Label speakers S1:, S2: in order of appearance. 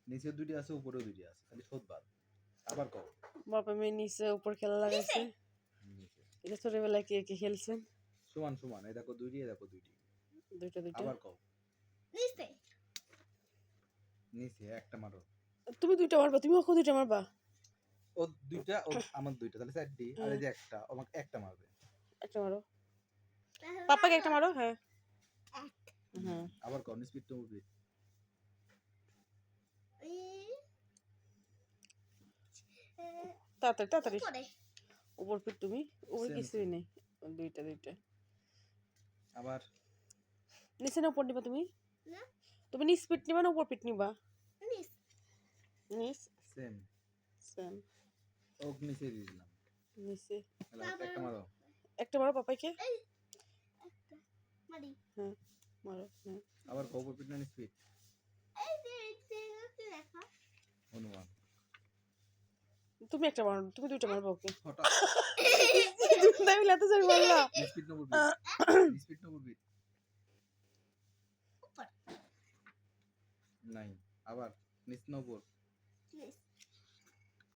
S1: নিচে দুইটা আছে উপরেও দুইটা আছে খালি শোধ বাদ আবার কও
S2: বাবা মেয়ে নিচে উপর খেলা লাগাইছে
S1: নিচে
S2: এটা ছোটবেলায় কে কে খেলছেন
S1: সমান সমান এই দেখো দুইটি এই দেখো দুইটি
S2: দুইটা দুইটা
S1: আবার কও
S3: নিচে
S1: নিচে একটা মারো
S2: তুমি দুইটা মারবা তুমি ওকে দুইটা মারবা
S1: ও দুইটা ও আমার দুইটা তাহলে চারটি আর এই যে একটা আমাকে একটা মারবে
S2: একটা মারো পাপাকে একটা মারো হ্যাঁ হ্যাঁ
S1: আবার কও স্পিড তো মুভি
S2: তাড়াতাড়ি তাড়াতাড়ি
S3: উপরে
S2: উপর পিঠ তুমি উপর
S1: Same,
S2: কিছুই নেই দুইটা দুইটা
S1: আবার
S2: নিচে না উপর নিবা তুমি
S3: না
S2: তুমি নিচ পিঠ নিবা না উপর পিঠ নিবা
S3: নিচ
S2: নিচ
S1: সেম
S2: সেম
S1: ও নিচে দিয়ে দিলাম
S2: নিচে
S1: তাহলে একটা মারো
S2: একটা মারো পাপাইকে
S3: একটা মারি
S2: হ্যাঁ মারো হ্যাঁ
S1: আবার কও উপর পিট না স্পিড
S3: এই যে দেখা
S1: অনুমান
S2: তুমি একটা মারো তুমি দুইটা মারবা ওকে
S1: হঠাৎ
S2: তুমি লাতে যাই মারলা
S1: স্পিড না মুভি স্পিড না মুভি
S3: উপর
S1: নাই আবার নিচ না উপর
S3: নিচ